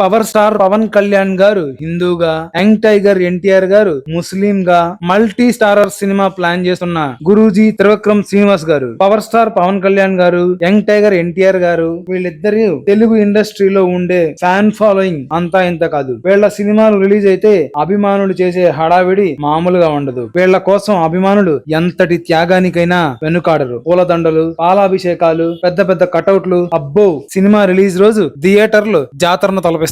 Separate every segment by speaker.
Speaker 1: Power star Pawan Kalyan గారు హిందూగా, young tiger NTR గారు ముస్లిం గా మల్టీ స్టారర్ సినిమా ప్లాన్ చేస్తున్న గురూజీ త్రివిక్రమ్ శ్రీనివాస్ గారు. పవర్ స్టార్ పవన్ కళ్యాణ్ గారు, యంగ్ టైగర్ ఎన్టీఆర్ గారు వీళ్ళిద్దరు తెలుగు ఇండస్ట్రీలో ఉండే ఫ్యాన్ ఫాలోయింగ్ అంతా ఇంత కాదు. వీళ్ళ సినిమాలు రిలీజ్ అయితే అభిమానులు చేసే హడావిడి మామూలుగా ఉండదు. వీళ్ళ కోసం అభిమానులు ఎంతటి త్యాగానికైనా వెనుకాడరు. పూలదండలు, పాలాభిషేకాలు, పెద్ద పెద్ద కటౌట్లు, అబ్బో సినిమా రిలీజ్ రోజు థియేటర్లు జాతరను తలపిస్తాయి.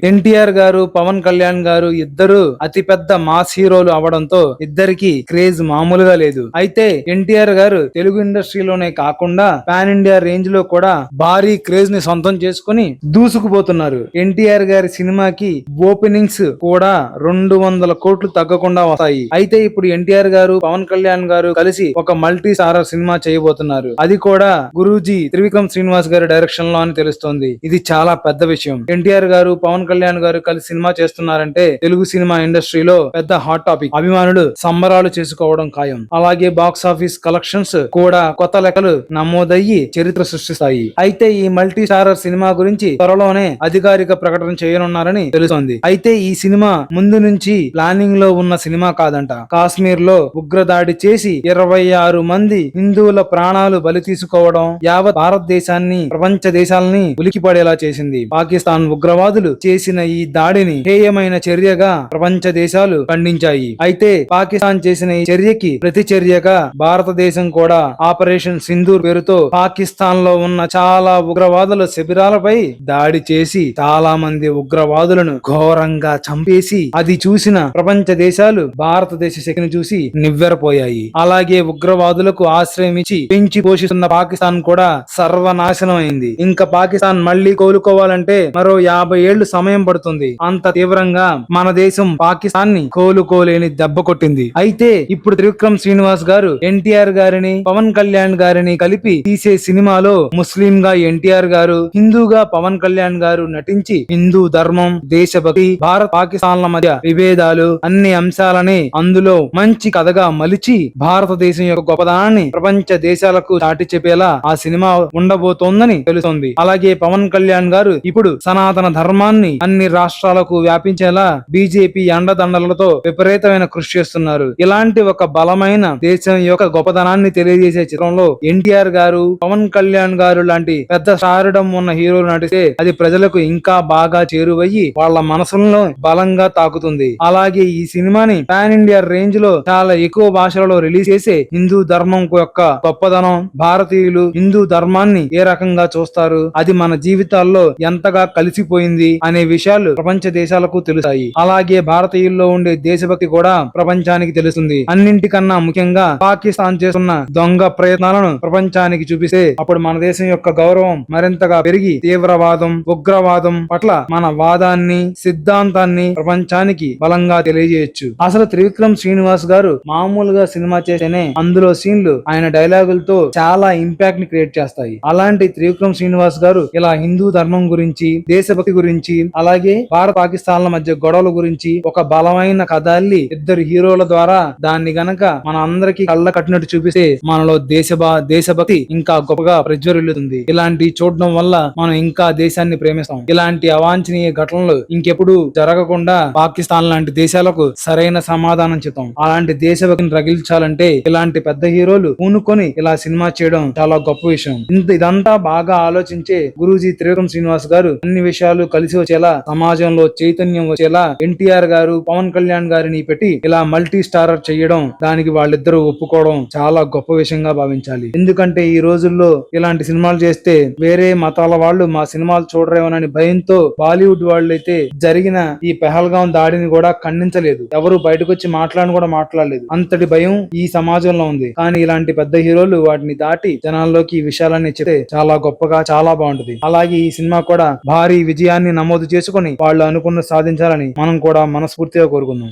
Speaker 1: ఎన్టీఆర్ గారు, పవన్ కళ్యాణ్ గారు ఇద్దరు అతి పెద్ద మాస్ హీరోలు అవడంతో ఇద్దరికి క్రేజ్ మామూలుగా లేదు. అయితే ఎన్టీఆర్ గారు తెలుగు ఇండస్ట్రీలోనే కాకుండా పాన్ ఇండియా రేంజ్ లో కూడా భారీ క్రేజ్ ని సొంతం చేసుకుని దూసుకుపోతున్నారు. ఎన్టీఆర్ గారి సినిమాకి ఓపెనింగ్స్ కూడా 200 కోట్లు తగ్గకుండా వస్తాయి. అయితే ఇప్పుడు ఎన్టీఆర్ గారు, పవన్ కళ్యాణ్ గారు కలిసి ఒక మల్టీ స్టారర్ సినిమా చేయబోతున్నారు. అది కూడా గురూజీ త్రివిక్రమ్ శ్రీనివాస్ గారి డైరెక్షన్ లో అని తెలుస్తోంది. ఇది చాలా పెద్ద విషయం. ఎన్టీఆర్ గారు, పవన్ కళ్యాణ్ గారు కలిసి సినిమా చేస్తున్నారంటే తెలుగు సినిమా ఇండస్ట్రీలో పెద్ద హాట్ టాపిక్. అభిమానులు సంబరాలు చేసుకోవడం ఖాయం. అలాగే బాక్స్ ఆఫీస్ కలెక్షన్స్ కూడా కొత్త లెక్కలు నమోదయ్యి చరిత్ర సృష్టిస్తాయి. అయితే ఈ మల్టీ స్టారర్ సినిమా గురించి త్వరలోనే అధికారిక ప్రకటన చేయనున్నారని తెలుస్తోంది. అయితే ఈ సినిమా ముందు నుంచి ప్లానింగ్ లో ఉన్న సినిమా కాదంట. కాశ్మీర్ లో ఉగ్రదాడి చేసి 26 మంది హిందువుల ప్రాణాలు బలి తీసుకోవడం యావత్ భారతదేశాన్ని, ప్రపంచ దేశాలని ఉలికిపడేలా చేసింది. పాకిస్తాన్ ఉగ్రవాదులు చేసిన ఈ దాడిని హేయమైన చర్యగా ప్రపంచ దేశాలు ఖండించాయి. అయితే పాకిస్తాన్ చేసిన ఈ చర్యకి ప్రతి చర్యగా భారతదేశం కూడా ఆపరేషన్ సింధూర్ పేరుతో పాకిస్తాన్ లో ఉన్న చాలా ఉగ్రవాదుల శిబిరాలపై దాడి చేసి చాలా మంది ఉగ్రవాదులను ఘోరంగా చంపేసి అది చూసిన ప్రపంచ దేశాలు భారతదేశ శక్తిని చూసి నివ్వెరపోయాయి. అలాగే ఉగ్రవాదులకు ఆశ్రయం ఇచ్చి పెంచి పోషిస్తున్న పాకిస్తాన్ కూడా సర్వనాశనం అయింది. ఇంకా పాకిస్తాన్ మళ్లీ కోలుకోవాలంటే మరో 50 ఏళ్లు సమయం పడుతుంది. అంత తీవ్రంగా మన దేశం పాకిస్తాన్ ని కోలుకోలేని దెబ్బ కొట్టింది. అయితే ఇప్పుడు త్రివిక్రమ్ శ్రీనివాస్ గారు ఎన్టీఆర్ గారిని, పవన్ కళ్యాణ్ గారిని కలిపి తీసే సినిమాలో ముస్లిం గా ఎన్టీఆర్ గారు, హిందూగా పవన్ కళ్యాణ్ గారు నటించి హిందూ ధర్మం, దేశభక్తి, భారత్ పాకిస్తాన్ల మధ్య విభేదాలు అన్ని అంశాలని అందులో మంచి కథగా మలిచి భారతదేశం యొక్క గొప్పదనాన్ని ప్రపంచ దేశాలకు చాటి చెప్పేలా ఆ సినిమా ఉండబోతోందని తెలుస్తోంది. అలాగే పవన్ కళ్యాణ్ గారు ఇప్పుడు సనాతన ధర్మాన్ని అన్ని రాష్ట్రాలకు వ్యాపించేలా బీజేపీ అండదండలతో విపరీతమైన కృషి చేస్తున్నారు. ఇలాంటి ఒక బలమైన దేశం యొక్క గొప్పదనాన్ని తెలియజేసే చిత్రంలో ఎన్టీఆర్ గారు, పవన్ కళ్యాణ్ గారు లాంటి పెద్ద స్టారడమ్ ఉన్న హీరోలు నటిస్తే అది ప్రజలకు ఇంకా బాగా చేరువయ్యి వాళ్ళ మనసులను బలంగా తాకుతుంది. అలాగే ఈ సినిమాని పాన్ ఇండియా రేంజ్ లో చాలా ఎక్కువ భాషలలో రిలీజ్ చేసే హిందూ ధర్మం యొక్క గొప్పదనం, భారతీయులు హిందూ ధర్మాన్ని ఏ రకంగా చూస్తారు, అది మన జీవితాల్లో ఎంతగా కలిసిపోయింది అనే విషయాలు ప్రపంచ దేశాలకు తెలుస్తాయి. అలాగే భారతీయుల్లో ఉండే దేశభక్తి కూడా ప్రపంచానికి తెలుస్తుంది. అన్నింటికన్నా ముఖ్యంగా పాకిస్తాన్ చేస్తున్న దొంగ ప్రయత్నాలను ప్రపంచానికి చూపిస్తే అప్పుడు మన దేశం యొక్క గౌరవం మరింతగా పెరిగి తీవ్రవాదం, ఉగ్రవాదం పట్ల మన వాదాన్ని, సిద్ధాంతాన్ని ప్రపంచానికి బలంగా తెలియజేయొచ్చు. అసలు త్రివిక్రమ్ శ్రీనివాస్ గారు మామూలుగా సినిమా చేస్తేనే అందులో సీన్లు ఆయన డైలాగులతో చాలా ఇంపాక్ట్ ని క్రియేట్ చేస్తాయి. అలాంటి త్రివిక్రమ్ శ్రీనివాస్ గారు ఇలా హిందూ ధర్మం గురించి, దేశభక్తి గురించి, అలాగే భారత పాకిస్తాన్ల మధ్య గొడవల గురించి ఒక బలమైన కథల్ని ఇద్దరు హీరోల ద్వారా దాన్ని గనక మన అందరికి కళ్ళ కట్టినట్టు చూపిస్తే మనలో దేశభక్తి ఇంకా గొప్పగా ప్రజ్వరిల్లుతుంది. ఇలాంటి చూడడం వల్ల మనం ఇంకా దేశాన్ని ప్రేమిస్తాం. ఇలాంటి అవాంఛనీయ ఘటనలు ఇంకెప్పుడు జరగకుండా పాకిస్తాన్ లాంటి దేశాలకు సరైన సమాధానం చెప్తాం. అలాంటి దేశభక్తిని రగిల్చాలంటే ఇలాంటి పెద్ద హీరోలు పూనుకొని ఇలా సినిమా చేయడం చాలా గొప్ప విషయం. ఇదంతా బాగా ఆలోచించే గురూజీ త్రివిక్రమ్ శ్రీనివాస్ గారు అన్ని విషయాలు కలిసి వచ్చేలా, సమాజంలో చైతన్యం వచ్చేలా ఎన్టీఆర్ గారు, పవన్ కళ్యాణ్ గారిని పెట్టి ఇలా మల్టీ స్టారర్ చేయడం, దానికి వాళ్ళిద్దరూ ఒప్పుకోవడం చాలా గొప్ప విషయంగా భావించాలి. ఎందుకంటే ఈ రోజుల్లో ఇలాంటి సినిమాలు చేస్తే వేరే మతాల వాళ్ళు మా సినిమాలు చూడరేమోనని భయంతో బాలీవుడ్ వాళ్ళైతే జరిగిన ఈ పెహల్గాం దాడిని కూడా ఖండించలేదు. ఎవరు బయటకు వచ్చి మాట్లాడలేదు. అంతటి భయం ఈ సమాజంలో ఉంది. కానీ ఇలాంటి పెద్ద హీరోలు వాటిని దాటి జనాల్లోకి ఈ విషయాలన్నీ చెప్తే చాలా గొప్పగా, చాలా బాగుంటది. అలాగే ఈ సినిమా కూడా భారీ విజయాన్ని నమోదు చేసుకుని వాళ్ళు అనుకున్న సాధించాలని మనం కూడా మనస్ఫూర్తిగా కోరుకుందాం.